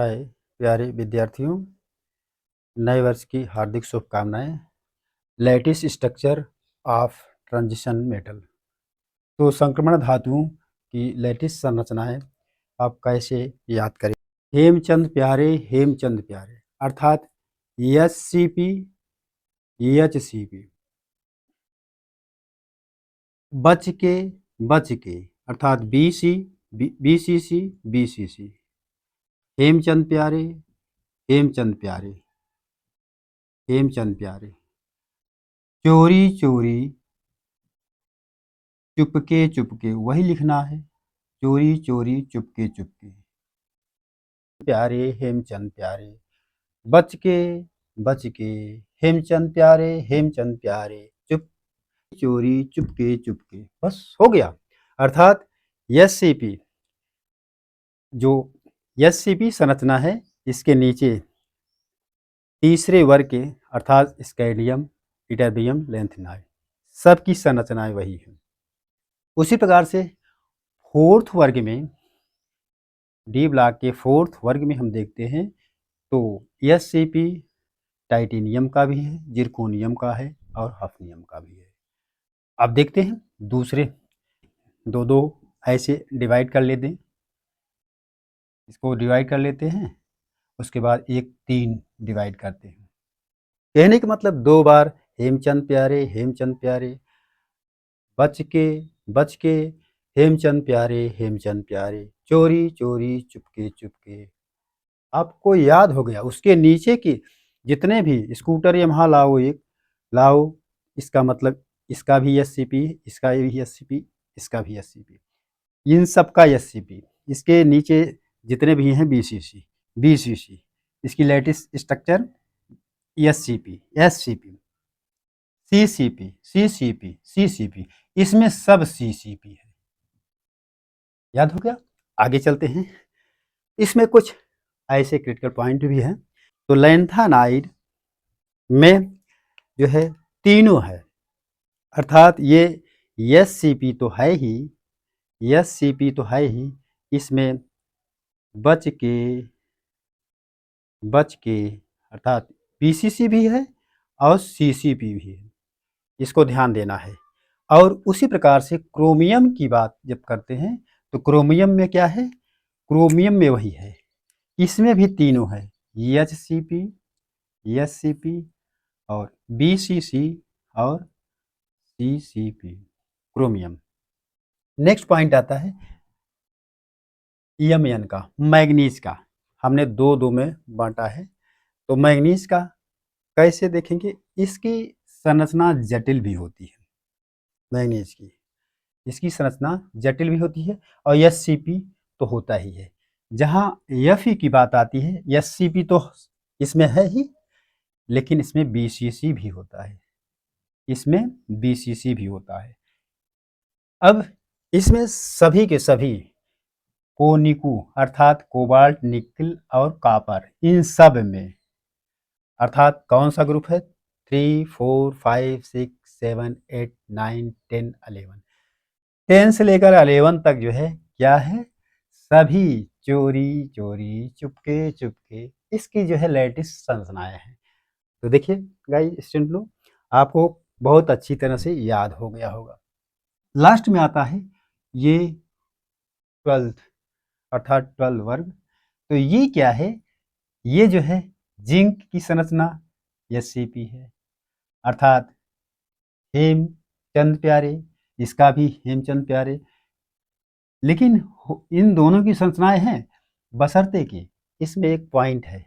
हाय प्यारे विद्यार्थियों, नए वर्ष की हार्दिक शुभकामनाएं। Lattice structure of transition metal, तो संक्रमण धातुओं की लैटिस संरचनाएं आप कैसे याद करें। हेमचंद प्यारे अर्थात एचसीपी, एचसीपी। बच के अर्थात बीसी, बीसीसी, बीसीसी। हेमचंद प्यारे, हेमचंद प्यारे, हेमचंद प्यारे। चोरी चोरी, चुपके चुपके, वही लिखना है। चोरी चोरी, चुपके चुपके। प्यारे हेमचंद प्यारे, बच के हेमचंद प्यारे, हेमचंद प्यारे, चुप चोरी चुपके चुपके। बस हो गया। अर्थात एससीपी, जो एससीपी संरचना है, इसके नीचे तीसरे वर्ग के अर्थात स्कैंडियम, इटरबियम, लेंथेनाइड, सबकी संरचनाएं वही है। उसी प्रकार से फोर्थ वर्ग में, डी ब्लॉक के फोर्थ वर्ग में हम देखते हैं तो एससीपी टाइटेनियम का भी है, जिरकोनियम का है और हफनियम का भी है। अब देखते हैं दूसरे दो दो ऐसे डिवाइड कर लेते हैं, इसको डिवाइड कर लेते हैं, उसके बाद एक तीन डिवाइड करते हैं। कहने का मतलब दो बार हेमचंद प्यारे, हेमचंद प्यारे, बच के हेमचंद प्यारे, हेमचंद प्यारे, चोरी चोरी, चुपके चुपके। आपको याद हो गया। उसके नीचे की जितने भी स्कूटर यमहा लाओ, एक लाओ, इसका मतलब इसका भी एससीपी, इसका भी एससीपी, इसका भी एससीपी, इन सब का एससीपी। इसके नीचे जितने भी हैं बीसीसी, बीसीसी, इसकी lattice structure SCP, SCP, CCP, CCP, CCP, इसमें सब सीसीपी है। याद हो गया। आगे चलते हैं। इसमें कुछ ऐसे क्रिटिकल पॉइंट भी हैं। तो लैंथेनाइड में जो है तीनों है, अर्थात ये एससीपी तो है ही, एससीपी तो है ही, इसमें बच के अर्थात पीसीसी भी है और सीसीपी भी है, इसको ध्यान देना है। और उसी प्रकार से क्रोमियम की बात जब करते हैं तो क्रोमियम में क्या है, क्रोमियम में वही है, इसमें भी तीनों है, एचसीपी, एससीपी और बीसीसी और सीसीपी, क्रोमियम। नेक्स्ट पॉइंट आता है एमएन का, मैग्नीज का। हमने दो दो में बांटा है, तो मैग्नीज का कैसे देखेंगे। इसकी संरचना जटिल भी होती है, मैग्नीज की इसकी संरचना जटिल भी होती है, और एससीपी तो होता ही है। जहाँ एफई की बात आती है, एससीपी तो इसमें है ही, लेकिन इसमें बीसीसी भी होता है, इसमें बीसीसी भी होता है। अब इसमें सभी के सभी कोनिकू अर्थात कोबाल्ट, निकल और कॉपर, इन सब में अर्थात कौन सा ग्रुप है, 3, 4, 5, 6, 7, 8, 9, 10, 11, 10 से लेकर 11 तक जो है क्या है, सभी चोरी चोरी, चुपके चुपके, इसकी जो है लैटिस संरचनाएं हैं। तो देखिए गाइस, स्टूडेंट लोग, आपको बहुत अच्छी तरह से याद हो गया होगा। लास्ट में आता है ये 12th अर्थात 12 वर्ग। तो ये क्या है, ये जो है जिंक की संरचना एससीपी है, अर्थात हेमचंद प्यारे, इसका भी हेमचंद प्यारे। लेकिन इन दोनों की संरचनाएं हैं, बशर्ते कि इसमें एक पॉइंट है,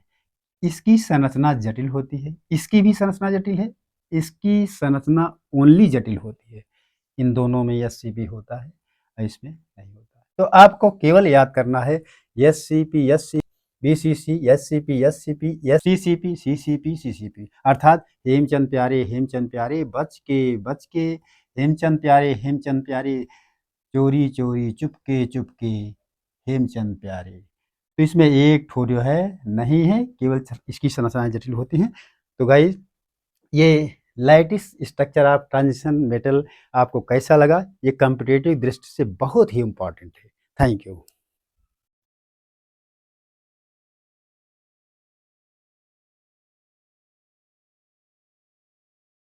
इसकी संरचना जटिल होती है, इसकी भी संरचना जटिल है, इसकी संरचना ओनली जटिल होती है। इन दोनों में एससीपी होता है, इसमें नहीं होता है। तो आपको केवल याद करना है SCP, SC, BCC, SCP, SCP, CCP, CCP, CCP, अर्थात हेमचंद प्यारे, हेमचंद प्यारे, बच के हेमचंद प्यारे, हेमचंद प्यारे, चोरी चोरी, चुपके चुपके, हेमचंद प्यारे। तो इसमें एक ठो जो है नहीं है, केवल इसकी संरचनाएं जटिल होती हैं। तो गाइस, ये lattice structure of transition metal आपको कैसा लगा, ये कॉम्पिटिटिव दृष्टि से बहुत ही इंपॉर्टेंट है। Thank you.